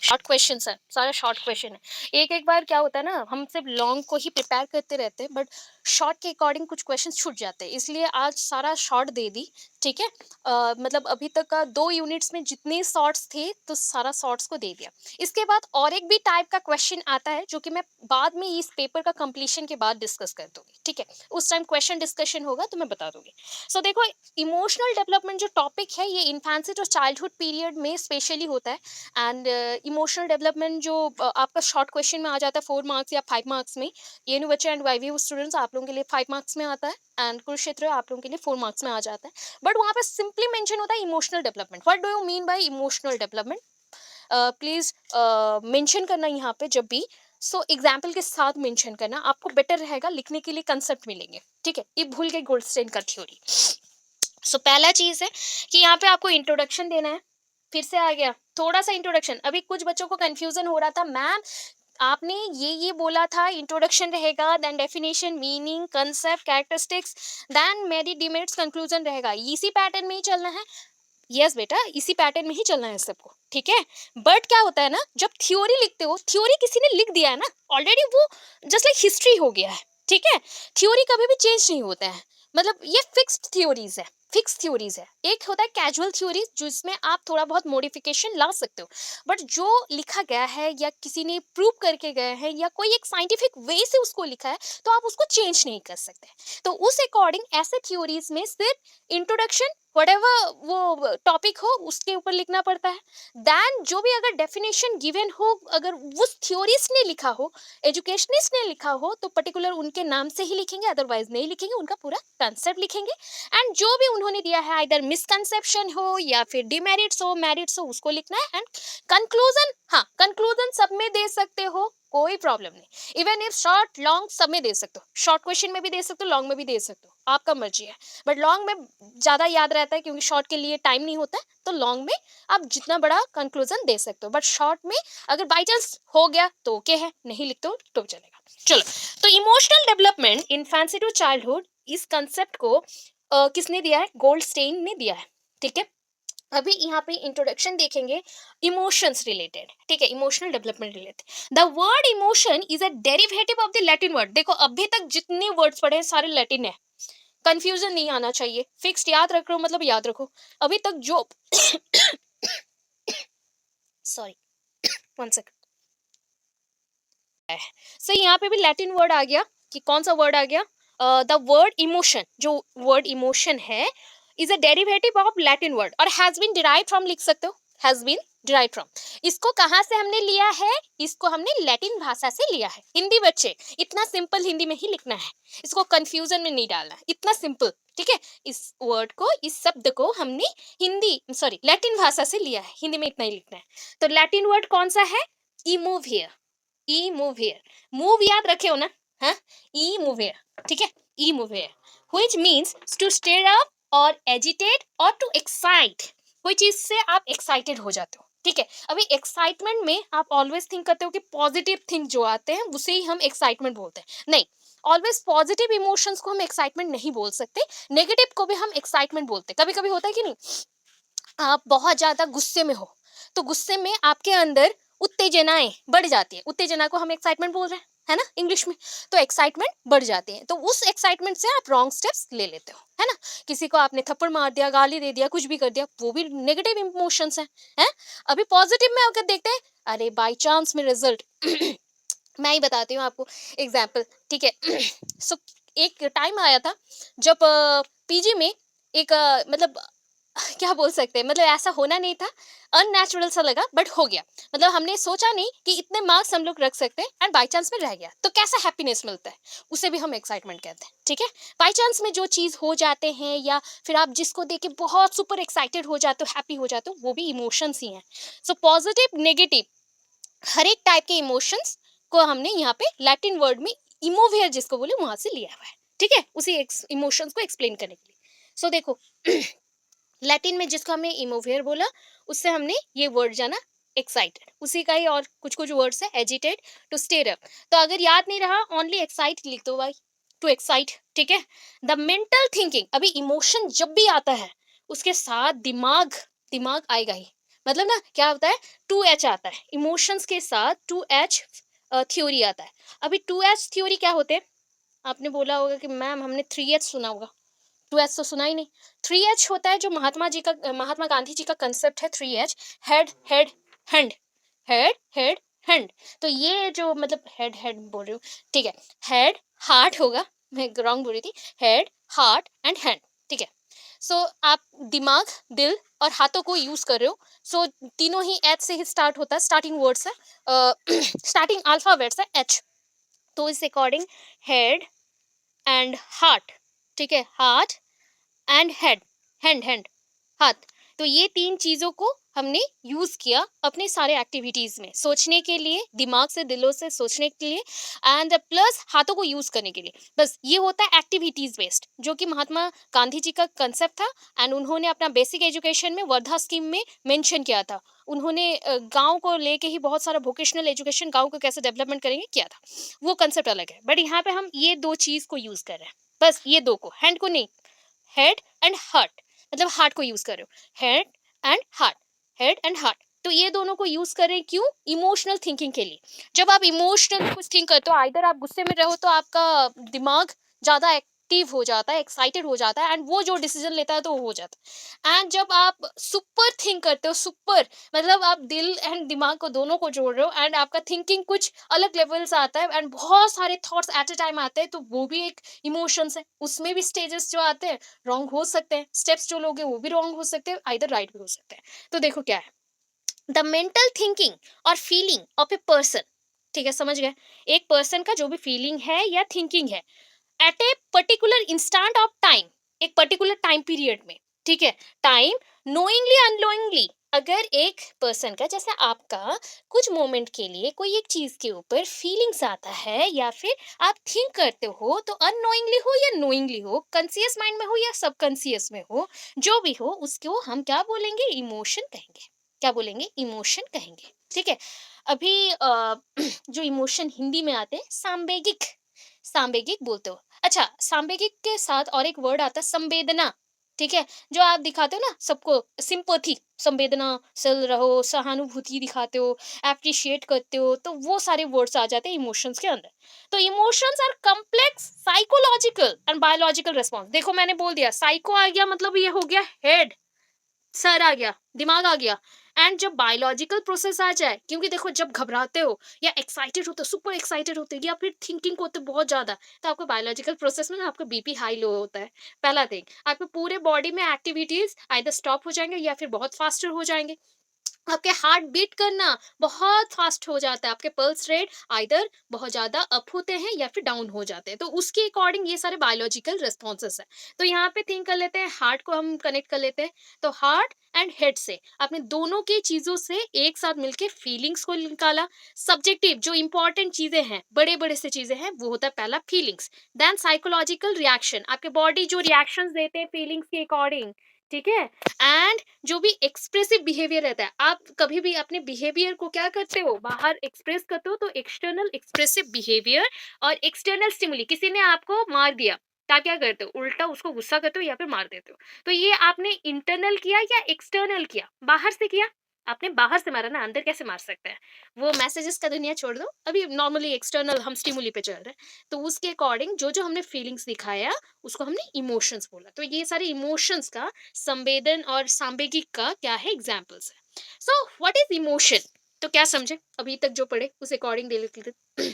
Short question है, सारा short question है। एक एक बार क्या होता है ना, हम सिर्फ लॉन्ग को ही प्रिपेयर करते रहते हैं, बट शॉर्ट के अकॉर्डिंग कुछ क्वेश्चन छूट जाते हैं, इसलिए आज सारा शॉर्ट दे दी। ठीक है। मतलब अभी तक का 2 यूनिट्स में जितने शॉर्ट्स थे तो सारा शॉर्ट्स को दे दिया। इसके बाद और एक भी टाइप का क्वेश्चन आता है जो कि मैं बाद में इस पेपर का कंप्लीशन के बाद डिस्कस कर दूंगी। ठीक है, उस टाइम क्वेश्चन डिस्कशन होगा तो मैं बता दूंगी। सो देखो, इमोशनल डेवलपमेंट जो टॉपिक है ये इन्फेंसी टू चाइल्डहुड पीरियड में स्पेशली होता है। एंड इमोशनल डेवलपमेंट जो आपका शॉर्ट क्वेश्चन में आ जाता है 4 मार्क्स या 5 मार्क्स में, ये न्यू बच्चे एंड वाईवी स्टूडेंट्स आप लोगों के लिए 5 मार्क्स में आता है, एंड कुरुक्षेत्र आप लोगों के लिए 4 मार्क्स में आ जाता है। बट वहाँ पे सिंपली मेंशन होता है emotional development. What do you mean by emotional development? Please mention करना यहाँ पे जब भी। सो एग्जाम्पल के साथ मेंशन करना, आपको बेटर रहेगा, लिखने के लिए कंसेप्ट मिलेंगे। ठीक है, ये भूल गए गोल्डस्टेन का थ्योरी। सो पहला चीज है कि यहाँ पे आपको इंट्रोडक्शन देना है। फिर से आ गया थोड़ा सा इंट्रोडक्शन। अभी कुछ बच्चों को कंफ्यूजन हो रहा था, मैम आपने ये बोला था इंट्रोडक्शन रहेगा, then definition, meaning, concept, characteristics, then मेरी डिमेरिट्स, कंक्लूजन रहेगा, इसी पैटर्न में ही चलना है। यस बेटा, इसी पैटर्न में ही चलना है सबको। ठीक है। बट क्या होता है ना, जब थ्योरी लिखते हो, थ्योरी किसी ने लिख दिया है ना ऑलरेडी, वो जस्ट लाइक हिस्ट्री हो गया है। ठीक है, थ्योरी कभी भी चेंज नहीं होता है, मतलब ये फिक्स्ड थ्योरीज है। फिक्स थ्योरीज है। एक होता है कैजुअल थ्योरीज जिसमें आप थोड़ा बहुत मॉडिफिकेशन ला सकते हो, बट जो लिखा गया है या किसी ने प्रूव करके गए हैं या कोई एक साइंटिफिक वे से उसको लिखा है तो आप उसको चेंज नहीं कर सकते। तो उस अकॉर्डिंग ऐसे थ्योरीज में सिर्फ इंट्रोडक्शन, व्हाटएवर वो टॉपिक हो उसके ऊपर लिखना पड़ता है। देन जो भी अगर डेफिनेशन गिवन हो, अगर उस थ्योरिस्ट ने लिखा हो, एजुकेशनिस्ट ने लिखा हो, तो पर्टिकुलर उनके नाम से ही लिखेंगे, अदरवाइज नहीं लिखेंगे, उनका पूरा कंसेप्ट लिखेंगे। एंड जो भी उन्होंने दिया है, इधर मिसकंसेप्शन हो या फिर डिमेरिट्स हो, मेरिट्स हो, उसको लिखना है। एंड कंक्लूजन, हाँ कंक्लूजन सब में दे सकते हो, कोई प्रॉब्लम नहीं। इवन इफ शॉर्ट लॉन्ग सब में दे सकते हो, शॉर्ट क्वेश्चन में भी दे सकते हो, लॉन्ग में भी दे सकते हो, आपका मर्जी है। बट लॉन्ग में ज्यादा याद रहता है क्योंकि शॉर्ट के लिए टाइम नहीं होता है, तो लॉन्ग में आप जितना बड़ा कंक्लूजन दे सकते हो। बट शॉर्ट में अगर बाई चांस हो गया तो ओके है, नहीं लिखते हो तो चलेगा। चलो, तो emotional development infancy to childhood, इस कंसेप्ट को किसने दिया है? गोल्डस्टेन ने दिया है। ठीक है। अभी यहाँ पे इंट्रोडक्शन देखेंगे इमोशंस रिलेटेड। ठीक है, emotional development related. The word emotion is a derivative of the Latin word. देखो अभी तक जितने वर्ड्स पढ़े हैं सारे लैटिन है, कंफ्यूजन नहीं आना चाहिए, फिक्स्ड याद रख रहे हो मतलब याद रखो। अभी तक जो सॉरी, 1 सेकंड। सो यहाँ पे भी लैटिन वर्ड आ गया। कि कौन सा वर्ड आ गया? द वर्ड इमोशन, जो वर्ड इमोशन है, is a derivative of Latin word और हैज बीन डिराइव फ्रॉम, लिख सकते हो, हैज बीन डिराइव फ्रॉम। इसको कहाँ से हमने लिया है? इसको हमने लैटिन भाषा से लिया है। हिंदी बच्चे, इतना सिंपल हिंदी में ही लिखना है, इसको कंफ्यूजन में नहीं डालना है, इतना सिंपल। ठीक है, इस वर्ड को, इस शब्द को हमने हिंदी सॉरी लैटिन भाषा से लिया है, हिंदी में इतना ही लिखना है। तो लैटिन वर्ड कौन सा है? इमोवियर। ई मूव हेयर, मूव याद रखे हो ना? हाँ, ई मूव हेयर। ठीक है, e move here, which means to stir up और एजिटेट और टू एक्साइट। कोई चीज से आप एक्साइटेड हो जाते हो। ठीक है, अभी एक्साइटमेंट में आप ऑलवेज थिंक करते हो कि पॉजिटिव थिंग जो आते हैं उसे ही हम एक्साइटमेंट बोलते हैं। नहीं, ऑलवेज पॉजिटिव इमोशंस को हम एक्साइटमेंट नहीं बोल सकते, नेगेटिव को भी हम एक्साइटमेंट बोलते हैं। कभी कभी होता है कि नहीं, आप बहुत ज्यादा गुस्से में हो तो गुस्से में आपके अंदर उत्तेजनाएं बढ़ जाती है, उत्तेजना को हम एक्साइटमेंट बोल रहे हैं, है ना इंग्लिश में। तो एक्साइटमेंट बढ़ जाती है, तो उस एक्साइटमेंट से आप रॉन्ग स्टेप्स ले लेते हो, है ना। किसी को आपने थप्पड़ मार दिया, गाली दे दिया, कुछ भी कर दिया, वो भी नेगेटिव इमोशंस हैं। अभी पॉजिटिव में अगर देखते हैं, अरे बाई चांस में रिजल्ट मैं ही बताती हूँ आपको एग्जाम्पल। ठीक है। सो एक टाइम आया था जब पीजी में एक मतलब क्या बोल सकते हैं, मतलब ऐसा होना नहीं था, अननेचुरल सा लगा बट हो गया। मतलब हमने सोचा नहीं कि इतने मार्क्स हम लोग रख सकते हैं एंड बाई चांस में रह गया, तो कैसा हैप्पीनेस मिलता है, उसे भी हम एक्साइटमेंट कहते हैं। ठीक है, बाई चांस में जो चीज़ हो जाते हैं या फिर आप जिसको देख के बहुत सुपर एक्साइटेड हो जाते हो, हैप्पी हो जाते हो, वो भी इमोशंस ही हैं। सो पॉजिटिव, नेगेटिव, हर एक टाइप के इमोशंस को हमने यहाँ पे लैटिन वर्ड में इमोवियर जिसको बोले वहां से लिया हुआ है। ठीक है, उसी इमोशंस को एक्सप्लेन करने के लिए। सो देखो, लैटिन में जिसको हमने इमोवियर बोला, उससे हमने ये वर्ड जाना एक्साइटेड, उसी का ही और कुछ कुछ वर्ड्स है, एजिटेड, टू स्टेर अप। तो अगर याद नहीं रहा, ओनली एक्साइट लिख दो भाई, टू एक्साइट। ठीक है, द मेंटल थिंकिंग, अभी इमोशन जब भी आता है उसके साथ दिमाग, दिमाग आएगा ही, मतलब ना क्या होता है, 2H आता है, इमोशंस के साथ 2H थ्योरी आता है। अभी 2H थ्योरी क्या होते हैं? आपने बोला होगा कि मैम हमने 3H सुना होगा, 2H तो सुना ही नहीं। 3H होता है जो महात्मा गांधी जी का कंसेप्ट है, 3H, head head hand, head head hand. तो ये जो मतलब हेड हेड बोल रही हूँ, ठीक है, हेड हार्ट होगा, मैं रॉन्ग बोल रही थी, हेड हार्ट एंड हैंड, ठीक है। सो आप दिमाग, दिल और हाथों को यूज कर रहे हो। सो तीनों ही एच से ही स्टार्ट होता है, स्टार्टिंग वर्ड्स है, स्टार्टिंग अल्फाबेट्स है एच। तो इस अकॉर्डिंग हेड एंड हार्ट, ठीक है, हार्ट एंड हेड, हैंड हाथ। तो ये तीन चीजों को हमने यूज किया अपने सारे एक्टिविटीज में, सोचने के लिए, दिमाग से दिलों से सोचने के लिए, एंड प्लस हाथों को यूज करने के लिए। बस ये होता है एक्टिविटीज बेस्ड, जो कि महात्मा गांधी जी का कंसेप्ट था। एंड उन्होंने अपना बेसिक एजुकेशन में वर्धा स्कीम में मेंशन किया था। उन्होंने गांव को लेके ही बहुत सारा वोकेशनल एजुकेशन, गांव को कैसे डेवलपमेंट करेंगे, किया था। वो कंसेप्ट अलग है, बट यहाँ पे हम ये दो चीज को यूज कर रहे हैं, बस ये दो को, हैंड को नहीं, हेड एंड हार्ट, मतलब हार्ट को यूज कर रहे हो, head and heart, head and heart. तो ये दोनों को यूज कर रहे हैं, क्यों? इमोशनल थिंकिंग के लिए। जब आप इमोशनल कुछ थिंक करते हो, आइदर आप गुस्से में रहो तो आपका दिमाग ज्यादा एक्टिव हो जाता है, एक्साइटेड हो जाता है, एंड वो जो डिसीजन लेता है तो वो हो जाता है। एंड जब आप सुपर थिंक करते हो, सुपर मतलब आप दिल एंड दिमाग को दोनों को जोड़ रहे हो, एंड आपका थिंकिंग कुछ अलग लेवल से आता है, एंड बहुत सारे थॉट्स एट अ टाइम आते हैं, तो वो भी एक इमोशंस है। उसमें भी स्टेजेस जो आते हैं रॉन्ग हो सकते हैं, स्टेप्स जो लोगे वो भी रॉन्ग हो सकते हैं, आइदर राइट भी हो सकते हैं। तो देखो क्या है, द मेंटल थिंकिंग और फीलिंग ऑफ ए पर्सन, ठीक है, समझ गए? एक पर्सन का जो भी फीलिंग है या थिंकिंग है at a particular instant of time, एक पर्टिकुलर टाइम पीरियड में, ठीक है, टाइम, नोइंगली अननोइंगली, अगर एक पर्सन का, जैसे आपका, कुछ मोमेंट के लिए कोई एक चीज के ऊपर फीलिंग्स आता है या फिर आप थिंक करते हो, तो अननोइंगली हो या नोइंगली हो, कॉन्शियस माइंड में हो या सबकॉन्शियस में हो, जो भी हो उसको हम क्या बोलेंगे? इमोशन कहेंगे। क्या बोलेंगे? इमोशन कहेंगे, ठीक है। अभी जो इमोशन हिंदी में आते हैं, सांवेगिक, सांवेगिक बोलते हो। अच्छा, सांवेगिक के साथ और एक वर्ड आता है संवेदना, ठीक है, जो आप दिखाते हो ना सबको, सिंपैथी, संवेदनाशील रहो, सहानुभूति दिखाते हो, एप्रिशिएट करते हो, तो वो सारे वर्ड्स आ जाते हैं इमोशंस के अंदर। तो emotions are complex psychological and biological response. देखो मैंने बोल दिया, साइको आ गया मतलब ये हो गया हेड, सर आ गया, दिमाग आ गया। एंड जब बायोलॉजिकल प्रोसेस आ जाए, क्योंकि देखो जब घबराते हो या एक्साइटेड होते हो, सुपर एक्साइटेड होते हो, या फिर थिंकिंग होते हो बहुत ज्यादा, तो आपको बायोलॉजिकल प्रोसेस में ना आपका बीपी हाई लो होता है। पहला थिंग, आपके पूरे बॉडी में एक्टिविटीज आइदर स्टॉप हो जाएंगे या फिर बहुत फास्टर हो जाएंगे। आपके हार्ट बीट करना बहुत फास्ट हो जाता है, आपके पल्स रेट आइदर बहुत ज्यादा अप होते हैं या फिर डाउन हो जाते हैं, तो उसके अकॉर्डिंग ये सारे बायोलॉजिकल रिस्पॉन्सेस है। तो यहाँ पे थिंक कर लेते हैं, हार्ट को हम कनेक्ट कर लेते हैं। तो हार्ट एंड हेड से आपने दोनों की चीजों से एक साथ मिलके फीलिंग्स को निकाला। सब्जेक्टिव जो इंपॉर्टेंट चीजें हैं, बड़े बड़े से चीजें हैं, वो होता है पहला फीलिंग्स। देन साइकोलॉजिकल रिएक्शन, आपके बॉडी जो रिएक्शंस देते हैं फीलिंग्स के अकॉर्डिंग, ठीक है। एंड जो भी एक्सप्रेसिव बिहेवियर रहता है, आप कभी भी अपने बिहेवियर को क्या करते हो, बाहर एक्सप्रेस करते हो, तो एक्सटर्नल एक्सप्रेसिव बिहेवियर और एक्सटर्नल स्टिमुली, किसी ने आपको मार दिया, क्या क्या करते हो, उल्टा उसको गुस्सा करते हो या फिर मार देते हो। तो ये आपने इंटरनल किया या एक्सटर्नल किया, बाहर से किया, आपने बाहर से मारा ना, अंदर कैसे मार सकते हैं? वो मैसेजेस का दुनिया छोड़ दो, अभी नॉर्मली एक्सटर्नल हम स्टिमुली पे चल रहे हैं। तो उसके अकॉर्डिंग जो जो हमने फीलिंग्स दिखाया, उसको हमने इमोशंस बोला। तो ये सारे इमोशंस का, संवेदन और सांवेगिक का क्या है, एग्जाम्पल्स है। So what is emotion? तो क्या समझे अभी तक जो पढ़े, उस अकॉर्डिंग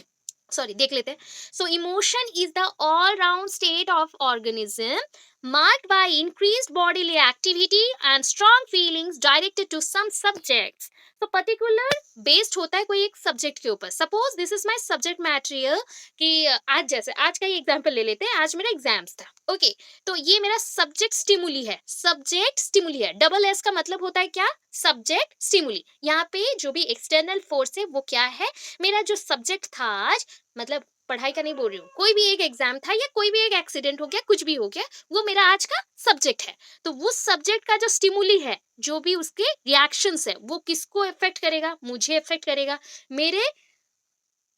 सॉरी देख लेते हैं। So emotion is the all round state of organism marked by increased bodily activity and strong feelings directed to some subjects. तो पर्टिकुलर बेस्ड होता है कोई एक सब्जेक्ट के ऊपर। Suppose this is my subject material, कि आज जैसे आज का ही एग्जांपल ले लेते हैं, आज मेरा एग्जाम्स था, ओके। तो ये मेरा सब्जेक्ट स्टिमुली है, सब्जेक्ट स्टिमुली है, डबल एस का मतलब होता है क्या, सब्जेक्ट स्टिमुली। यहाँ पे जो भी एक्सटर्नल फोर्स है वो क्या है, मेरा जो सब्जेक्ट था आज, मतलब पढ़ाई का नहीं बोल रही हूँ, कोई भी एक एग्जाम था या कोई भी एक एक्सीडेंट हो गया, कुछ भी हो गया, वो मेरा आज का सब्जेक्ट है। तो वो सब्जेक्ट का जो स्टिमुली है, जो भी उसके रिएक्शंस है, वो किसको इफेक्ट करेगा, मुझे इफेक्ट करेगा, मेरे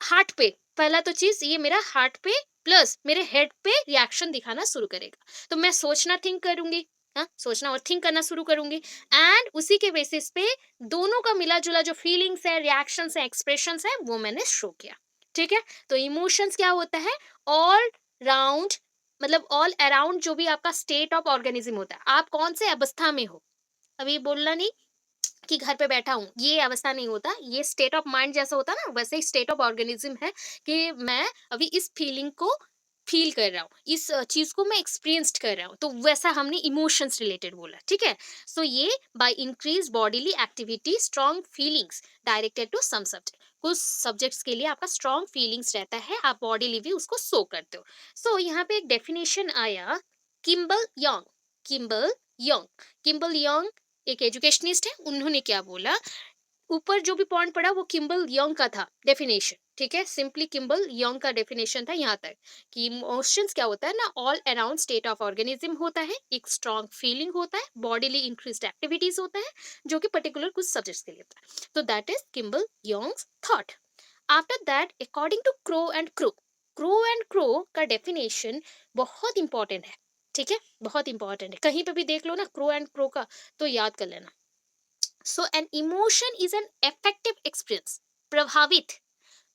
हार्ट पे। पहला तो चीज ये मेरा हार्ट पे प्लस मेरे हेड पे रिएक्शन दिखाना शुरू करेगा। तो मैं सोचना थिंक करूंगी, हाँ, सोचना और थिंक करना शुरू करूंगी, एंड उसी के बेसिस पे दोनों का मिला जुला जो फीलिंग्स है, रिएक्शंस है, एक्सप्रेशंस है, वो मैंने शो किया। ठीक है, तो इमोशंस क्या होता है? ऑल राउंड, मतलब ऑल अराउंड जो भी आपका स्टेट ऑफ ऑर्गेनिज्म होता है, आप कौन से अवस्था में हो। अभी बोलना नहीं कि घर पे बैठा हूँ, ये अवस्था नहीं होता, ये स्टेट ऑफ माइंड जैसा होता है ना, वैसे ही स्टेट ऑफ ऑर्गेनिज्म है कि मैं अभी इस फीलिंग को फील कर रहा हूँ, इस चीज को मैं एक्सपीरियंस्ड कर रहा हूँ, तो वैसा हमने इमोशंस रिलेटेड बोला। ठीक है, सो ये by increase bodily activity strong feelings directed to some subject, कुछ सब्जेक्ट्स के लिए आपका स्ट्रॉन्ग फीलिंग्स रहता है, आप बॉडीली भी उसको शो करते हो। सो यहाँ पे एक डेफिनेशन आया, Kimball Young, Kimball Young, Kimball Young एक एजुकेशनिस्ट है, उन्होंने क्या बोला, ऊपर जो भी पॉइंट पढ़ा वो किम्बल यंग का था डेफिनेशन। ठीक है, सिंपली किम्बल यंग का डेफिनेशन था यहाँ तक कि इमोशंस क्या होता है ना, all around state of organism होता है, एक स्ट्रॉन्ग फीलिंग होता है, बॉडीली इंक्रीज्ड एक्टिविटीज होता है, जो कि पर्टिकुलर कुछ सब्जेक्ट्स के लिए होता है। तो that is Kimball Young's thought. After that according to Crow and Crow, Crow and Crow का डेफिनेशन बहुत इंपॉर्टेंट है। ठीक है, बहुत इंपॉर्टेंट है, कहीं पे भी देख लो ना क्रो एंड क्रो का, तो याद कर लेना। So an emotion is an effective experience, प्रभावित,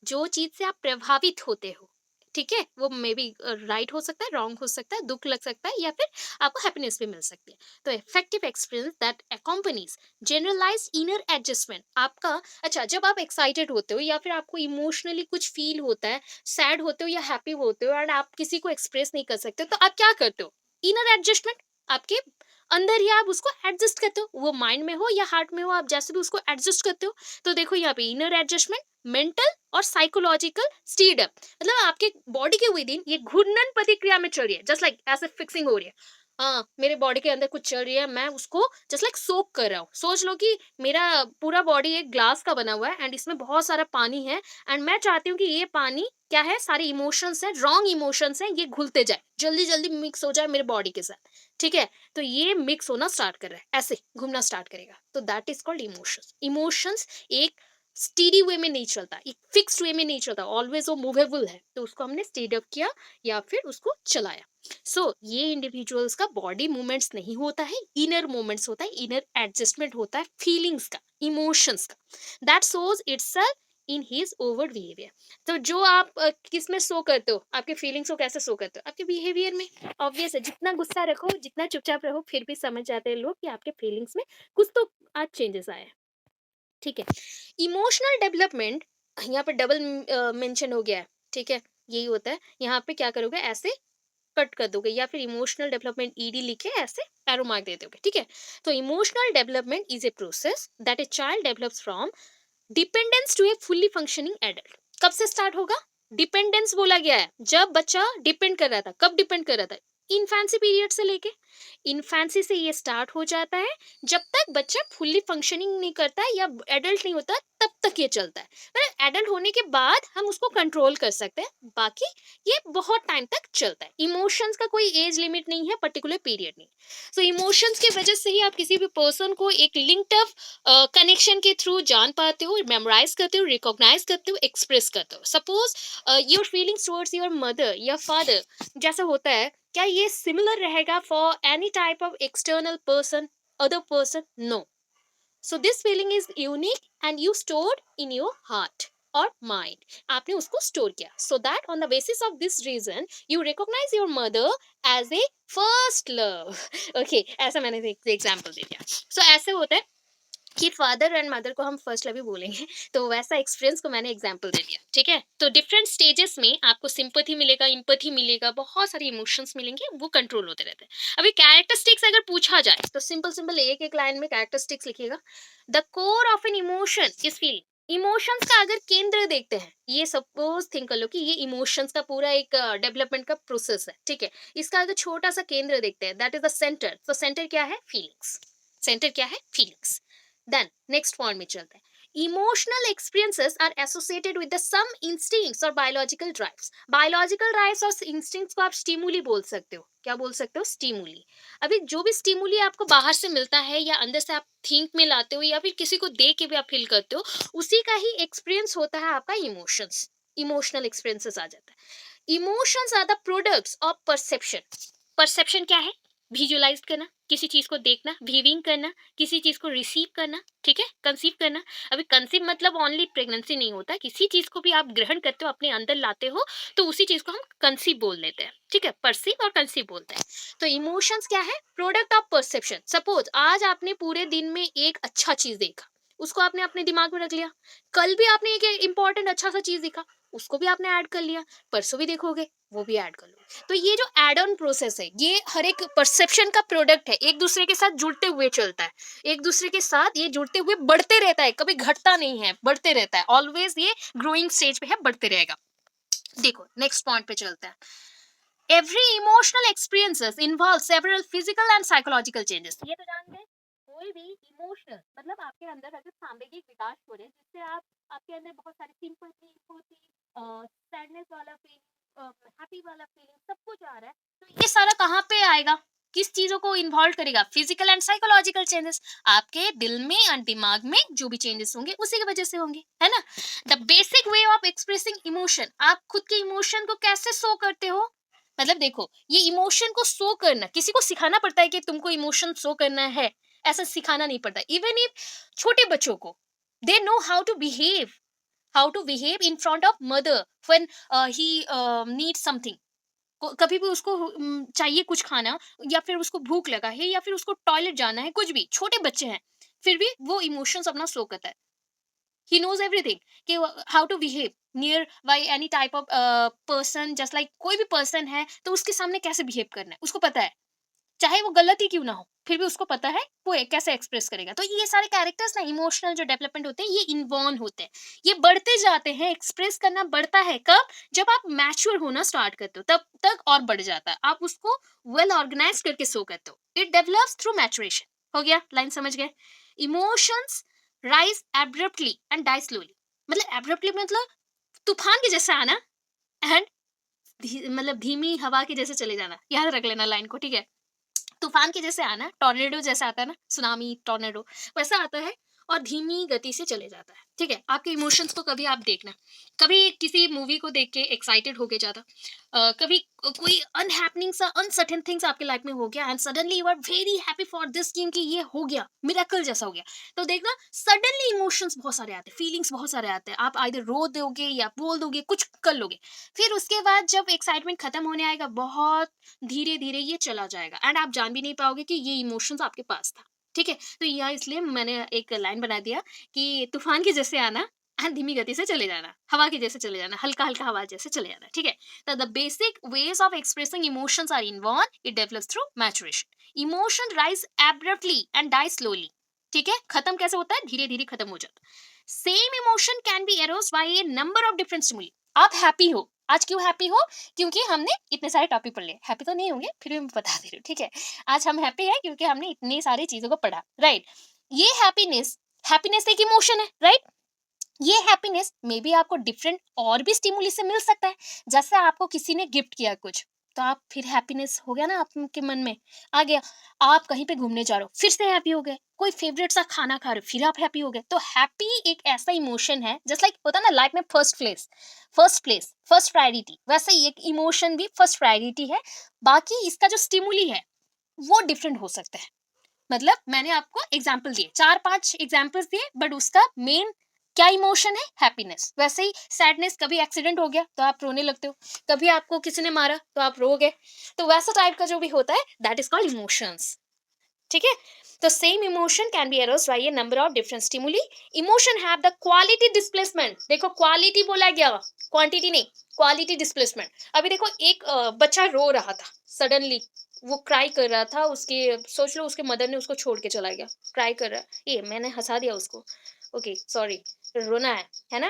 जो चीज से आप प्रभावित होते हो। ठीक है, वो मे बी राइट हो सकता है, रॉन्ग हो सकता है, दुख लग सकता है, या फिर आपको हैप्पीनेस भी मिल सकती है। तो effective experience that accompanies generalise inner adjustment आपका। अच्छा, जब आप एक्साइटेड होते हो या फिर आपको इमोशनली कुछ फील होता है, सैड होते हो या हैप्पी होते हो, एंड आप किसी को एक्सप्रेस नहीं कर सकते, तो आप क्या करते हो? इनर एडजस्टमेंट, आपके अंदर ही आप उसको एडजस्ट करते हो, वो माइंड में हो या हार्ट में हो, आप जैसे भी उसको एडजस्ट करते हो। तो देखो यहाँ पे इनर एडजस्टमेंट, मेंटल और साइकोलॉजिकल स्टीड अप, मतलब आपके बॉडी के विद इन ये घूर्णन प्रतिक्रिया में चल रही है, जस्ट लाइक ऐसे फिक्सिंग हो रही है। हाँ, मेरे बॉडी के अंदर कुछ चल रही है, मैं उसको जस्ट लाइक सोक कर रहा हूँ। सोच लो कि मेरा पूरा बॉडी एक ग्लास का बना हुआ है, एंड इसमें बहुत सारा पानी है, एंड मैं चाहती हूँ कि ये पानी क्या है, सारे इमोशंस है, रॉन्ग इमोशंस है, ये घुलते जाए, जल्दी जल्दी मिक्स हो जाए मेरे बॉडी के साथ। ठीक है, तो ये मिक्स होना स्टार्ट कर रहा है, ऐसे घूमना स्टार्ट करेगा, तो that is called emotions. Emotions एक स्टीडी वे में नहीं चलता, एक फिक्स्ड वे में नहीं चलता, ऑलवेज वो मूवेबल है, तो उसको हमने स्टीड अप किया या फिर उसको चलाया। ये इंडिविजुअल्स का बॉडी मूवमेंट्स नहीं होता है, इनर मूवमेंट्स होता है, इनर एडजस्टमेंट होता है फीलिंग्स का, इमोशंस का, that shows itself in his over behaviour. तो जो आप किस में शो करते हो, आपके फीलिंग्स को कैसे शो करते हो? आपके बिहेवियर में। ऑब्वियस है, जितना गुस्सा रखो, जितना चुपचाप रहो, फिर भी समझ जाते हैं लोग कि आपके फीलिंग्स में कुछ तो आज चेंजेस आए हैं। ठीक है, इमोशनल डेवलपमेंट यहाँ पे डबल मेंशन हो गया है। ठीक है, यही होता है, यहाँ पे क्या करोगे, ऐसे कट कर दोगे या फिर इमोशनल डेवलपमेंट ईडी लिखे ऐसे एरो मार्क दे दोगे। ठीक है, तो emotional development is a process that a child develops from dependence to a fully functioning adult. कब से स्टार्ट होगा? डिपेंडेंस बोला गया है, जब बच्चा डिपेंड कर रहा था। कब डिपेंड कर रहा था? इन्फेंसी पीरियड से लेके, इन्फेंसी से ये स्टार्ट हो जाता है, जब तक बच्चा फुल्ली फंक्शनिंग नहीं करता है या एडल्ट नहीं होता, तब तक ये चलता है। मतलब एडल्ट होने के बाद हम उसको कंट्रोल कर सकते हैं, बाकी ये बहुत टाइम तक चलता है। इमोशंस का कोई एज लिमिट नहीं है, पर्टिकुलर पीरियड नहीं। सो इमोशंस की वजह से ही आप किसी भी पर्सन को एक लिंक्ड अप कनेक्शन के थ्रू जान पाते हो, मेमोराइज करते हो, रिकॉग्नाइज करते हो, एक्सप्रेस करते हो। Suppose your feelings towards your mother या फादर जैसा होता है, क्या ये सिमिलर रहेगा for any type of external person, other person? No. So this feeling is unique and you stored in your heart और माइंड, आपने उसको स्टोर किया, so that on the basis of this reason you recognise your mother as a first love. Okay, ऐसा मैंने example दे दिया। ऐसे होता है कि फादर एंड मदर को हम फर्स्ट लव ही बोलेंगे, तो वैसा एक्सपीरियंस को मैंने एग्जांपल दे दिया। ठीक है, तो डिफरेंट स्टेजेस में आपको सिंपैथी मिलेगा, एम्पैथी मिलेगा, बहुत सारे इमोशंस मिलेंगे, वो कंट्रोल होते रहते हैं। अभी कैरेक्टरिस्टिक्स अगर पूछा जाए तो सिंपल सिंपल एक एक लाइन में कैरेक्टरिस्टिक्स लिखिएगा। The core of N emotion is feeling. Emotions का अगर केंद्र देखते हैं, ये सपोज थिंक कर लो कि ये इमोशंस का पूरा एक डेवलपमेंट का प्रोसेस है। ठीक है, इसका अगर छोटा सा केंद्र देखते हैं, दैट इज द सेंटर। तो सेंटर क्या है? फीलिंग्स। सेंटर क्या है? फीलिंग्स। देन नेक्स्ट पॉइंट में चलते हैं। Emotional experiences are associated with the some instincts और बायोलॉजिकल ड्राइव्स। बायोलॉजिकल ड्राइव्स और इंस्टिंक्ट्स को आप स्टिमुली बोल सकते हो। क्या बोल सकते हो? स्टिमुली। अभी जो भी स्टिमुली आपको बाहर से मिलता है या अंदर से आप थिंक में लाते हो या फिर किसी को देख के भी आप फील करते हो, उसी का ही एक्सपीरियंस होता है आपका इमोशंस। इमोशनल एक्सपीरियंसेस आ जाता है। Emotions are the products of perception. Perception क्या है? विजुअलाइज करना, किसी चीज़ को देखना, व्यूइंग करना, किसी चीज़ को रिसीव करना, ठीक है? कंसीव करना। अभी कंसीव मतलब ओनली प्रेगनेंसी नहीं होता, किसी चीज़ को भी आप ग्रहण करते हो, अपने अंदर लाते हो, तो उसी चीज़ को हम कंसीव बोल देते हैं, ठीक है? परसीव और कंसीव बोलते हैं। तो इमोशंस क्या है? Product of perception. सपोज़ आज आपने पूरे दिन में एक अच्छा चीज़ देखा, उसको आपने अपने दिमाग में रख लिया। कल भी आपने एक इम्पोर्टेंट अच्छा-सा चीज़ देखा, उसको भी आपने ऐड कर लिया, परसों भी देखोगे, वो भी ऐड कर लो। तो ये जो ऐड ऑन प्रोसेस है, ये हर एक परसेप्शन का प्रोडक्ट है, एक दूसरे के साथ जुड़ते हुए चलता है। एक दूसरे के साथ ये जुड़ते हुए बढ़ते रहता है, कभी घटता नहीं है, बढ़ते रहता है। ऑलवेज ये ग्रोइंग स्टेज पे है, बढ़ते रहेगा। देखो नेक्स्ट पॉइंट पे चलते हैं। Every emotional experiences involve several physical and psychological changes. ये तो जान गए। कोई भी इमोशनल मतलब आपके अंदर अगर सामूहिक विकास हो रहे हैं, जिससे आप आपके अंदर बहुत सारी सिंपैथी, एम्पैथी, सैडनेस वाला फीलिंग, हैप्पी वाला फीलिंग, सब कुछ आ रहा है, तो ये सारा कहाँ पे आएगा? किस चीजों को इन्वॉल्व करेगा? Physical and psychological changes. आपके दिल में और दिमाग में जो भी चेंजेस होंगे उसी की वजह से होंगे, है ना? The basic way of expressing emotion. आप खुद के इमोशन को कैसे शो करते हो? मतलब देखो, ये इमोशन को शो करना किसी को सिखाना पड़ता है कि तुमको इमोशन शो करना है, ऐसा सिखाना नहीं पड़ता। इवन इफ छोटे बच्चों को, they know how to behave in front of mother when he need something. कभी भी उसको चाहिए कुछ खाना, या फिर उसको भूख लगा है, या फिर उसको टॉयलेट जाना है, कुछ भी, छोटे बच्चे हैं, फिर भी वो इमोशंस अपना शो करता है। ही knows everything कि how to behave near by any type of person, just like कोई भी पर्सन है तो उसके सामने कैसे बिहेव करना है उसको पता है, चाहे वो गलत ही क्यों ना हो, फिर भी उसको पता है वो कैसे एक्सप्रेस करेगा। तो ये सारे कैरेक्टर्स ना, इमोशनल जो डेवलपमेंट होते हैं, ये इन्वॉल्व होते हैं, ये बढ़ते जाते हैं। एक्सप्रेस करना बढ़ता है कब? जब आप मैच्योर होना स्टार्ट करते हो, तब तक और बढ़ जाता है। आप उसको वेल ऑर्गेनाइज करके शो करते हो। It develops through maturation. हो गया, लाइन समझ गए? Emotions rise abruptly and die slowly. मतलब एब्रप्टली मतलब तूफान के जैसा आना, एंड मतलब धीमी हवा के जैसे चले जाना। याद रख लेना लाइन को, ठीक है? तूफान के जैसे आना, टॉर्नेडो जैसा आता है ना, सुनामी, टॉर्नेडो, वैसा आता है और धीमी गति से चले जाता है, ठीक है? आपके इमोशंस को कभी आप देखना, कभी किसी मूवी को देख के एक्साइटेड हो गए ज़्यादा, कभी कोई अनहैपनिंग सा अनसर्टेन थिंग्स आपके लाइफ में हो गया, and suddenly you are very happy for this क्योंकि ये हो गया, मिरेकल जैसा हो गया। तो देखना, सडनली इमोशंस बहुत सारे आते हैं, फीलिंग्स बहुत सारे आते हैं, आप आइदर रो दोगे या बोल दोगे, कुछ कर लोगे। फिर उसके बाद जब एक्साइटमेंट खत्म होने आएगा, बहुत धीरे धीरे ये चला जाएगा, एंड आप जान भी नहीं पाओगे कि ये इमोशंस आपके पास था, ठीक है? तो यहाँ इसलिए मैंने एक लाइन बना दिया कि तूफान के जैसे आना एंड धीमी गति से चले जाना, हवा के जैसे चले जाना, हल्का हल्का हवा जैसे चले जाना, ठीक है? तो the basic ways of expressing emotions are involve, it develops through maturation. Emotion rise abruptly and die slowly, ठीक है? खत्म कैसे होता है? धीरे धीरे खत्म हो जाता है। Same emotion can be arose by a number of different stimuli. आप हैप्पी हो, आज क्यों हैप्पी हो? क्योंकि हमने इतने सारे टॉपिक पढ़ लिए। हैप्पी तो नहीं होंगे, फिर भी मैं बता दे रही हूँ, ठीक है? आज हम हैप्पी हैं क्योंकि हमने इतनी सारी चीज़ों को पढ़ा, राइट? ये हैप्पीनेस, हैप्पीनेस एक इमोशन है, राइट? ये हैप्पीनेस मे बी आपको डिफरेंट और भी स्टिमुली से मिल सकता है। जैसे आपको किसी ने गिफ्ट किया कुछ, तो आप फिर हैप्पीनेस हो गया ना आपके मन में, आ गया। आप कहीं पे घूमने जा रहे हो, फिर से हैप्पी हो गए। कोई फेवरेट सा खाना खा रहे हो, फिर आप हैप्पी हो गए। तो हैप्पी एक ऐसा इमोशन है, जस्ट लाइक होता है ना लाइफ में फर्स्ट प्लेस, फर्स्ट प्रायोरिटी, वैसे ही एक इमोशन भी फर्स्ट प्रायोरिटी है। बाकी इसका जो स्टिमुली है वो डिफरेंट हो सकता है। मतलब मैंने आपको एग्जाम्पल दिए, 4-5 एग्जाम्पल्स दिए, बट उसका मेन क्या इमोशन है? हैप्पीनेस। वैसे ही सैडनेस, कभी एक्सीडेंट हो गया तो आप रोने लगते हो, कभी आपको किसी ने मारा तो आप रो गए। तो वैसा टाइप का जो भी होता है, दैट इज कॉल्ड इमोशंस, ठीक है? तो same emotion can be aroused by a number of different stimuli. Emotion have the quality displacement. देखो क्वालिटी बोला गया, क्वांटिटी नहीं, क्वालिटी डिस्प्लेसमेंट। अभी देखो एक बच्चा रो रहा था, सडनली वो क्राई कर रहा था, उसके सोच लो उसके मदर ने उसको छोड़ के चला गया, क्राई कर रहा है, ये मैंने हंसा दिया उसको, ओके सॉरी। रोना है ना?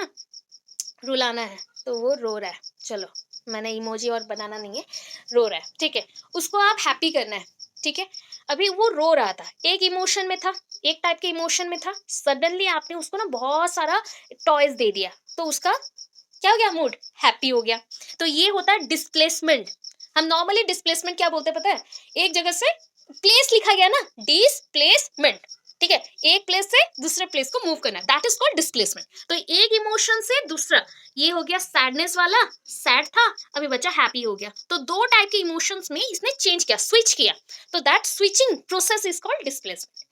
रुलाना है, तो वो रो रहा है, चलो मैंने इमोजी और बनाना नहीं है, रो रहा है, ठीक है? उसको आप हैप्पी करना है, ठीक है? अभी वो रो रहा था, एक इमोशन में था, एक टाइप के इमोशन में था, सडनली आपने उसको ना बहुत सारा टॉयज दे दिया, तो उसका क्या हो गया? मूड हैप्पी हो गया। तो ये होता है डिस्प्लेसमेंट। हम नॉर्मली डिस्प्लेसमेंट क्या बोलते हैं पता है? एक जगह से प्लेस लिखा गया ना, डिस्प्लेसमेंट, ठीक है? एक प्लेस से दूसरे प्लेस को मूव करना, दैट इज कॉल्ड डिस्प्लेसमेंट। तो एक इमोशन से दूसरा, ये हो गया सैडनेस वाला, सैड था, अभी बच्चा हैप्पी हो गया। तो दो टाइप के इमोशंस में इसने चेंज किया, स्विच किया, तो that switching process is called displacement.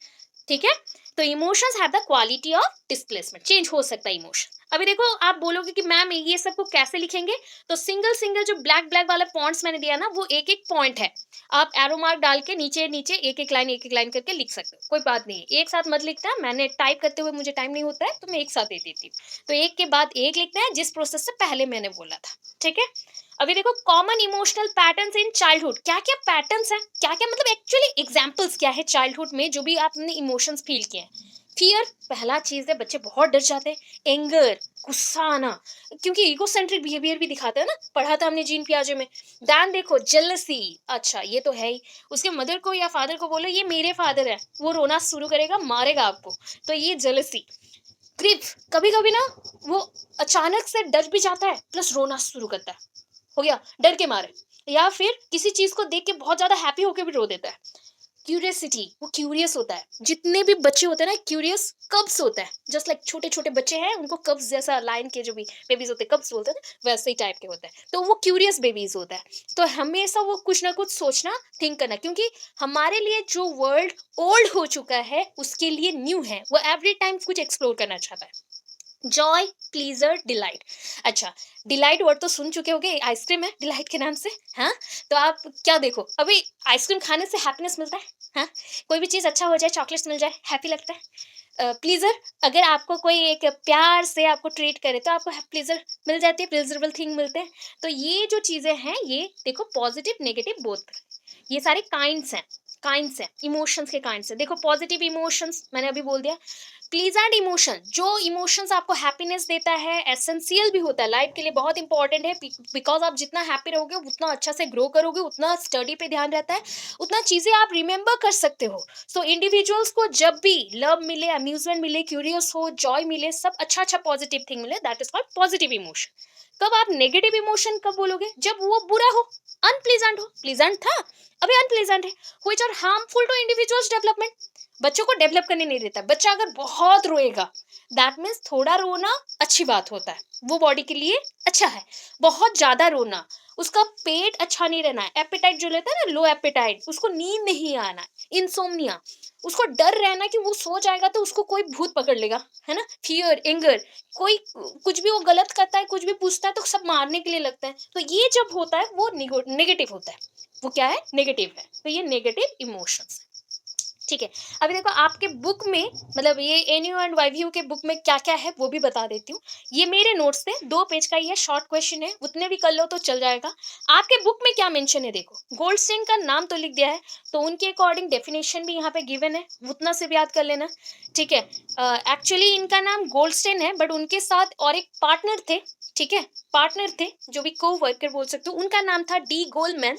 ठीक है, तो emotions have the quality of displacement, change हो सकता है इमोशन। अभी देखो आप बोलोगे कि मैम ये सब को कैसे लिखेंगे, तो सिंगल सिंगल जो ब्लैक ब्लैक वाला पॉइंट्स मैंने दिया ना, वो एक एक पॉइंट है, आप एरो मार्क डाल के नीचे नीचे एक एक लाइन करके लिख सकते हो, कोई बात नहीं है। एक साथ मत लिखना, मैंने टाइप करते हुए मुझे टाइम नहीं होता है, तो मैं एक साथ दे देती हूँ। तो एक के बाद एक लिखना है, जिस प्रोसेस से पहले मैंने बोला था। ठीक है, अभी देखो common emotional patterns in childhood, क्या क्या पैटर्न्स हैं, क्या क्या मतलब एक्चुअली एग्जांपल्स क्या है चाइल्डहुड में जो भी आपने इमोशंस फील किए हैं। फियर पहला चीज है, बच्चे बहुत डर जाते हैं। एंगर, गुस्सा आना, क्योंकि ईगो सेंट्रिक बिहेवियर भी दिखाता है ना, पढ़ा था हमने जीन पियाजे में। दैन देखो जेलसी, अच्छा ये तो है ही, उसके मदर को या फादर को बोलो ये मेरे फादर है, वो रोना शुरू करेगा, मारेगा आपको, तो ये जेलसी। ग्रीफ, कभी कभी ना वो अचानक से डर भी जाता है प्लस रोना शुरू करता है, हो गया डर के मारे, या फिर किसी चीज को देख के बहुत ज्यादा हैप्पी होकर भी रो देता है। क्यूरियसिटी, वो क्यूरियस होता है, जितने भी बच्चे होते हैं ना क्यूरियस कब्स होता है, जस्ट लाइक छोटे छोटे बच्चे हैं उनको कब्स, जैसा लाइन के जो भी बेबीज होते हैं कब्स बोलते हैं ना, वैसे ही टाइप के होता है, तो वो क्यूरियस बेबीज होता है। तो हमेशा वो कुछ ना कुछ सोचना, थिंक करना, क्योंकि हमारे लिए जो वर्ल्ड ओल्ड हो चुका है उसके लिए न्यू है, वो एवरी टाइम कुछ एक्सप्लोर करना चाहता है। Joy, pleaser, delight. अच्छा, डिलाइट वर्ड तो सुन चुके होगे, आइसक्रीम है डिलाइट के नाम से। हाँ, तो आप क्या देखो, अभी आइसक्रीम खाने से हैप्पीनेस मिलता है। हाँ, कोई भी चीज अच्छा हो जाए, चॉकलेट्स मिल जाए, हैप्पी लगता है। प्लीजर, अगर आपको कोई एक प्यार से आपको ट्रीट करे तो आपको प्लीजर मिल जाती है, प्लीजरेबल थिंग मिलते हैं। तो ये जो चीजें हैं, ये देखो पॉजिटिव नेगेटिव बोथ, ये सारे काइंड्स हैं, काइंड्स हैं इमोशंस के काइंड्स हैं। देखो पॉजिटिव इमोशंस मैंने अभी बोल दिया। प्लीजेंट इमोशन, जो इमोशंस आपको हैप्पीनेस देता है, एसेंशियल भी होता है लाइफ के लिए, बहुत इंपॉर्टेंट है, बिकॉज आप जितना हैप्पी रहोगे उतना अच्छा से ग्रो करोगे, उतना स्टडी पे ध्यान रहता है, उतना चीजें आप रिमेंबर कर सकते हो। सो इंडिविजुअल्स को जब भी लव मिले, अम्यूजमेंट मिले, क्यूरियस हो, जॉय मिले, सब अच्छा अच्छा पॉजिटिव थिंग मिले, that is called positive emotion. कब आप नेगेटिव इमोशन कब बोलोगे, जब वो बुरा हो, अनप्लीजेंट हो, प्लीजेंट था अभी अनप्लीजेंट है, which are harmful to individual's development, बच्चों को डेवलप करने नहीं देता। बच्चा अगर बहुत रोएगा, दैट मीन्स थोड़ा रोना अच्छी बात होता है, वो बॉडी के लिए अच्छा है। बहुत ज्यादा रोना, उसका पेट अच्छा नहीं रहना है, एपेटाइट जो लेता है ना, लो एपेटाइट, उसको नींद नहीं आना, इंसोम्निया, उसको डर रहना कि वो सो जाएगा तो उसको कोई भूत पकड़ लेगा, है ना। फियर, एंगर, कोई कुछ भी वो गलत करता है, कुछ भी पूछता है तो सब मारने के लिए लगता है, तो ये जब होता है वो नेगेटिव होता है, वो क्या है, नेगेटिव है, तो ये नेगेटिव इमोशंस। ठीक है, अभी देखो आपके बुक में, मतलब ये एनयू एंड वाईव्यू के बुक में क्या क्या है वो भी बता देती हूँ। ये मेरे नोट्स थे, 2 पेज का ये शॉर्ट क्वेश्चन है, उतने भी कर लो तो चल जाएगा। आपके बुक में क्या मेंशन है देखो, गोल्डस्टेन का नाम तो लिख दिया है, तो उनके अकॉर्डिंग डेफिनेशन भी यहाँ पे गिवन है, उतना से भी याद कर लेना। ठीक है, एक्चुअली इनका नाम गोल्डस्टेन है, बट उनके साथ और एक पार्टनर थे, ठीक है, पार्टनर थे जो भी को वर्कर बोल सकते हो, उनका नाम था डी गोल्डमैन।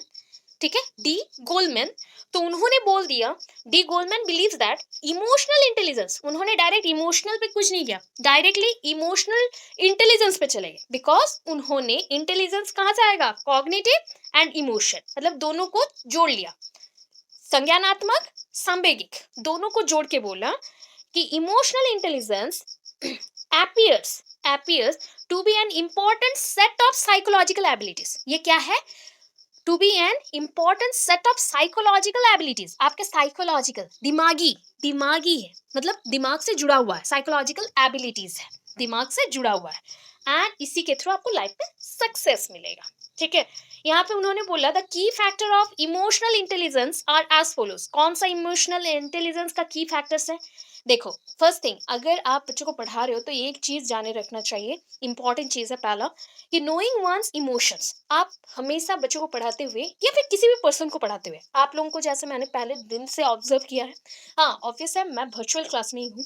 ठीक है, डी गोल्डमैन। तो उन्होंने बोल दिया, D Goldman believes that emotional intelligence, उन्होंने डायरेक्ट इमोशनल पे कुछ नहीं किया, डायरेक्टली इमोशनल इंटेलिजेंस पे चले गए, बिकॉज उन्होंने इंटेलिजेंस कहाँ से आएगा, कॉग्निटिव एंड इमोशन, मतलब दोनों को जोड़ लिया, संज्ञानात्मक, सांवेगिक, दोनों को जोड़ के बोला कि emotional intelligence appears appears to be an important set of psychological abilities। ये क्या है, to be an important set of psychological abilities, आपके साइकोलॉजिकल, दिमागी, दिमागी है मतलब दिमाग से जुड़ा हुआ है, साइकोलॉजिकल एबिलिटीज है, दिमाग से जुड़ा हुआ है, एंड इसी के थ्रू आपको लाइफ में सक्सेस मिलेगा। ठीक है, यहाँ पे उन्होंने बोला the key factor of emotional intelligence are as follows, कौन सा इमोशनल इंटेलिजेंस का की फैक्टर्स है। देखो फर्स्ट थिंग, अगर आप बच्चों को पढ़ा रहे हो तो एक चीज जाने रखना चाहिए, इंपॉर्टेंट चीज है पहला, कि नोइंग वंस इमोशंस। आप हमेशा बच्चों को पढ़ाते हुए या फिर किसी भी पर्सन को पढ़ाते हुए, आप लोगों को जैसे मैंने पहले दिन से ऑब्जर्व किया है, हाँ ऑब्वियस है मैं वर्चुअल क्लास में ही हूँ,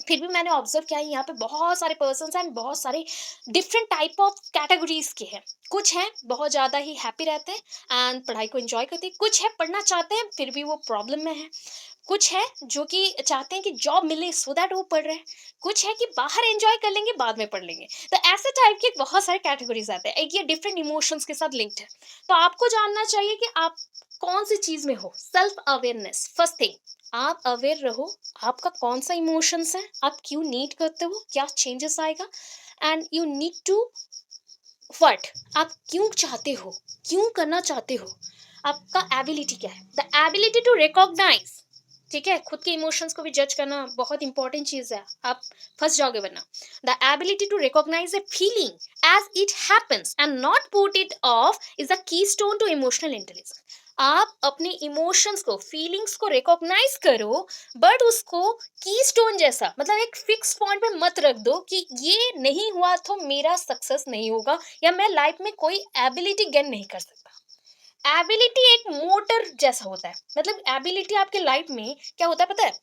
फिर भी मैंने ऑब्जर्व किया है यहाँ पे बहुत सारे पर्सन एंड बहुत सारे डिफरेंट टाइप ऑफ कैटेगरीज के हैं। कुछ हैं बहुत ज़्यादा ही हैप्पी रहते हैं एंड पढ़ाई को एंजॉय करते हैं, कुछ है पढ़ना चाहते हैं फिर भी वो प्रॉब्लम में है, कुछ है जो कि चाहते हैं कि जॉब मिले सो दैट वो पढ़ रहे हैं, कुछ है कि बाहर एंजॉय कर लेंगे बाद में पढ़ लेंगे। तो ऐसे टाइप के बहुत सारे कैटेगरीज आते हैं, एक ये डिफरेंट इमोशंस के साथ लिंक्ड है। तो आपको जानना चाहिए कि आप कौन सी चीज में हो, सेल्फ अवेयरनेस फर्स्ट थिंग, आप अवेयर रहो, आपका कौन-सा इमोशंस है, आप क्यों नीड करते हो, क्या चेंजेस आएगा and you need to what, आप क्यों चाहते हो, क्यों करना चाहते हो, आपका एबिलिटी क्या है, द एबिलिटी टू रिकॉग्नाइज। ठीक है, खुद के इमोशंस को भी जज करना बहुत इंपॉर्टेंट चीज है, आप फंस जाओगे वरना। The ability to recognise a feeling as it happens and not put it off is the keystone to emotional intelligence. आप अपने इमोशंस को, फीलिंग्स को रिकॉग्नाइज करो, बट उसको कीस्टोन जैसा, मतलब एक फिक्स पॉइंट पे मत रख दो कि ये नहीं हुआ तो मेरा सक्सेस नहीं होगा या मैं लाइफ में कोई एबिलिटी गेन नहीं कर सकता। एबिलिटी एक मोटर जैसा होता है, मतलब एबिलिटी आपके लाइफ में क्या होता है पता है,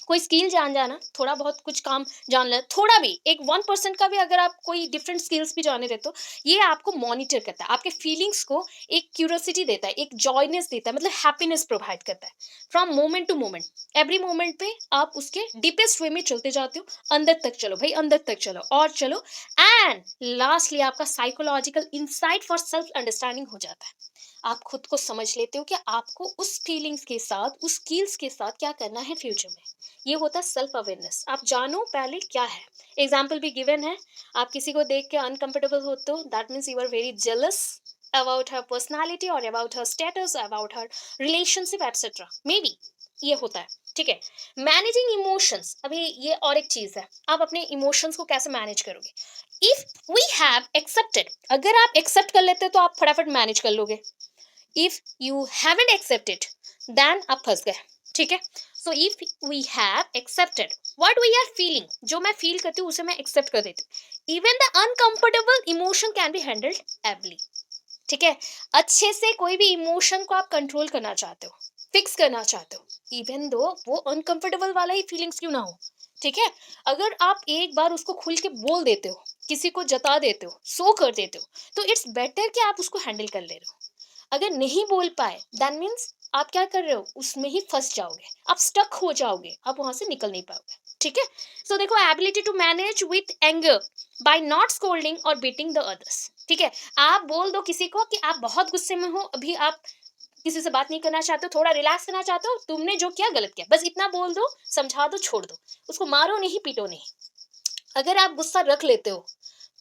कोई स्किल जान जाना, थोड़ा बहुत कुछ काम जान लेना, थोड़ा भी एक 1% का भी अगर आप कोई डिफरेंट स्किल्स भी जाने रहते हो, ये आपको मॉनिटर करता है, आपके फीलिंग्स को एक क्यूरियोसिटी देता है, एक जॉयनेस देता है, मतलब हैप्पीनेस प्रोवाइड करता है from moment to moment. Every moment पे आप उसके डीपेस्ट वे में चलते जाते हो, अंदर तक चलो भाई, अंदर तक चलो और चलो। एंड लास्टली आपका psychological insight for self understanding हो जाता है। आप खुद को समझ लेते हो कि आपको उस फीलिंग्स के साथ, उस स्किल्स के साथ क्या करना है फ्यूचर में। ये होता है सेल्फ अवेयरनेस, आप जानो पहले क्या है। एग्जाम्पल भी गिवन है, आप किसी को देख के अनकंफर्टेबल होते हो, that means you are very jealous about her personality और about her status, about her relationship etcetera, may be ये होता है। ठीक है, मैनेजिंग इमोशंस, अभी ये और एक चीज है, आप अपने इमोशंस को कैसे मैनेज करोगे। इफ वी हैव एक्सेप्टेड, अगर आप एक्सेप्ट कर लेते हो तो आप फटाफट मैनेज कर लोगे। If you haven't accepted then आप फंस गए। ठीक है, so if we have accepted what we are feeling, जो मैं फील करती हूँ उसे मैं एक्सेप्ट कर देती हूँ, even the uncomfortable emotion can be handled ably. ठीक है, अच्छे से कोई भी इमोशन को आप कंट्रोल करना चाहते हो, फिक्स करना चाहते हो, इवन दो वो अनकंफर्टेबल वाला ही फीलिंग्स क्यों ना हो। ठीक है, अगर आप एक बार उसको खुल के बोल देते हो, किसी को जता देते हो, सो कर देते हो, तो इट्स बेटर कि आप उसको हैंडल कर ले रहे हो। अगर नहीं बोल पाए दैट मीन्स आप क्या कर रहे हो, उसमें ही फंस जाओगे, आप स्टक हो जाओगे, आप वहां से निकल नहीं पाओगे। ठीक है, सो देखो, ability to manage with anger by not scolding और बीटिंग द अदर्स। ठीक है, आप बोल दो किसी को कि आप बहुत गुस्से में हो, अभी आप किसी से बात नहीं करना चाहते हो, थोड़ा रिलैक्स करना चाहते हो, तुमने जो किया गलत किया, बस इतना बोल दो, समझा दो, छोड़ दो, उसको मारो नहीं, पीटो नहीं। अगर आप गुस्सा रख लेते हो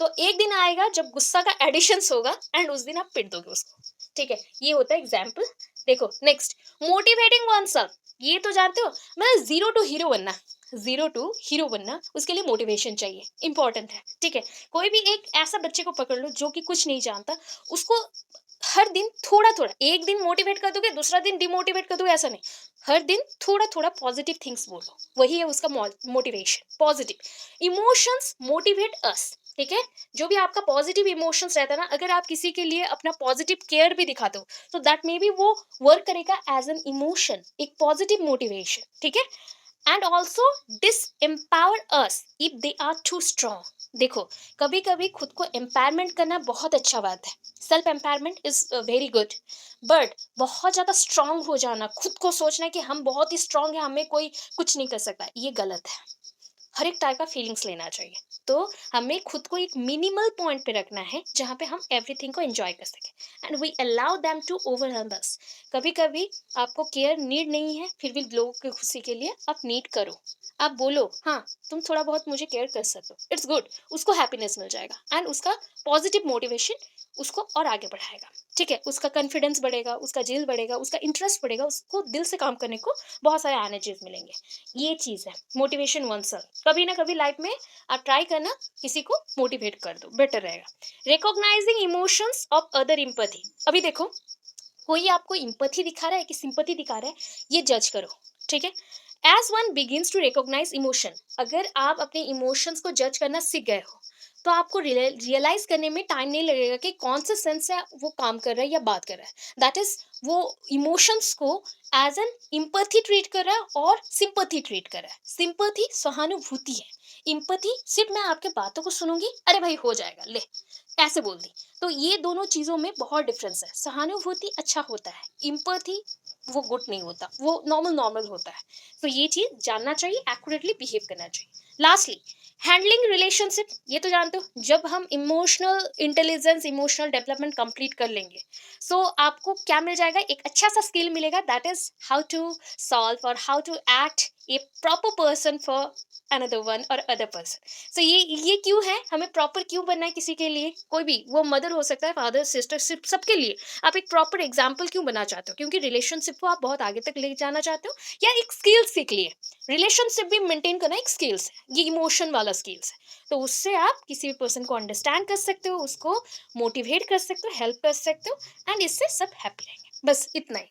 तो एक दिन आएगा जब गुस्सा का एडिशन होगा एंड उस दिन आप पिट दोगे उसको। ठीक है, ये होता है एग्जाम्पल। देखो नेक्स्ट, मोटिवेटिंग वन सेल्फ, ये तो जानते हो, मतलब जीरो टू हीरो बनना, जीरो टू हीरो बनना, उसके लिए मोटिवेशन चाहिए, इंपॉर्टेंट है। ठीक है, कोई भी एक ऐसा बच्चे को पकड़ लो जो कि कुछ नहीं जानता, उसको हर दिन थोड़ा थोड़ा, एक दिन मोटिवेट कर दोगे, दूसरा दिन डिमोटिवेट कर दोगे, ऐसा नहीं, हर दिन थोड़ा थोड़ा पॉजिटिव थिंग्स बोलो, वही है उसका मोटिवेशन, पॉजिटिव इमोशंस मोटिवेट अस। ठीक है, जो भी आपका पॉजिटिव इमोशंस रहता है ना, अगर आप किसी के लिए अपना पॉजिटिव केयर भी दिखाते हो, तो दैट मे बी वो वर्क करेगा एज एन इमोशन, एक पॉजिटिव मोटिवेशन। ठीक है, and also disempower us if they are too strong. देखो, कभी कभी खुद को एम्पावरमेंट करना बहुत अच्छा बात है, self empowerment is very good, but बहुत ज्यादा स्ट्रांग हो जाना, खुद को सोचना कि हम बहुत ही स्ट्रांग है, हमें कोई कुछ नहीं कर सकता, ये गलत है। हर एक टाइप का फीलिंग्स लेना चाहिए, तो हमें खुद को एक मिनिमल पॉइंट पे रखना है जहाँ पे हम एवरीथिंग को एंजॉय कर सकें and we allow them to overwhelm us. कभी कभी आपको केयर नीड नहीं है, फिर भी लोगों की खुशी के लिए आप नीड करो, आप बोलो हाँ तुम थोड़ा बहुत मुझे केयर कर सकते हो, इट्स गुड, उसको हैप्पीनेस मिल जाएगा एंड उसका पॉजिटिव मोटिवेशन उसको और आगे बढ़ाएगा। ठीक है, उसका कॉन्फिडेंस बढ़ेगा, उसका जेल बढ़ेगा, उसका इंटरेस्ट बढ़ेगा, उसको दिल से काम करने को बहुत सारे एनर्जीज मिलेंगे। ये चीज है मोटिवेशन वन सेल्फ, कभी ना कभी लाइफ में आप ट्राई करना, किसी को मोटिवेट कर दो, बेटर रहेगा। Recognising emotions of other empathy, अभी देखो, कोई आपको इम्पैथी दिखा रहा है कि सिंपैथी दिखा रहा है, ये जज करो। ठीक है, as one begins to recognise emotion, अगर आप अपने इमोशंस को जज करना सीख गए हो, तो आपको रियलाइज करने में टाइम नहीं लगेगा कि कौन से सेंस से वो काम कर रहा है या बात कर रहा है, दैट इज वो इमोशंस को एज एन इम्पैथी ट्रीट कर रहा है और सिंपैथी ट्रीट कर रहा है। सिंपैथी सहानुभूति है, इम्पैथी सिर्फ मैं आपके बातों को सुनूंगी, अरे भाई हो जाएगा ले, ऐसे बोल दी। तो ये दोनों चीजों में बहुत डिफरेंस है, सहानुभूति अच्छा होता है, इम्पैथी वो गुड नहीं होता, वो नॉर्मल नॉर्मल होता है। तो ये चीज़ जानना चाहिए, एक्यूरेटली बिहेव करना चाहिए। लास्टली, हैंडलिंग रिलेशनशिप, ये तो जानते हो, जब हम emotional intelligence, emotional development complete कर लेंगे, सो आपको क्या मिल जाएगा, एक अच्छा सा स्किल मिलेगा, that is how to solve और how to act a proper person for another one और अदर पर्सन। सो ये क्यों है, हमें प्रॉपर क्यों बनना है किसी के लिए, कोई भी, वो मदर हो सकता है, फादर, सिस्टर, सबके लिए आप एक प्रॉपर एग्जाम्पल क्यों बनना चाहते हो, क्योंकि रिलेशनशिप को आप बहुत आगे तक ले जाना चाहते हो, या एक स्किल्स सीख लिए। रिलेशनशिप भी मेंटेन करना एक स्किल्स है, ये इमोशन वाला स्किल्स है। तो उससे आप किसी भी पर्सन को अंडरस्टैंड कर सकते हो, उसको मोटिवेट कर सकते हो, हेल्प कर सकते हो, एंड इससे सब हैप्पी रहेंगे। बस इतना ही।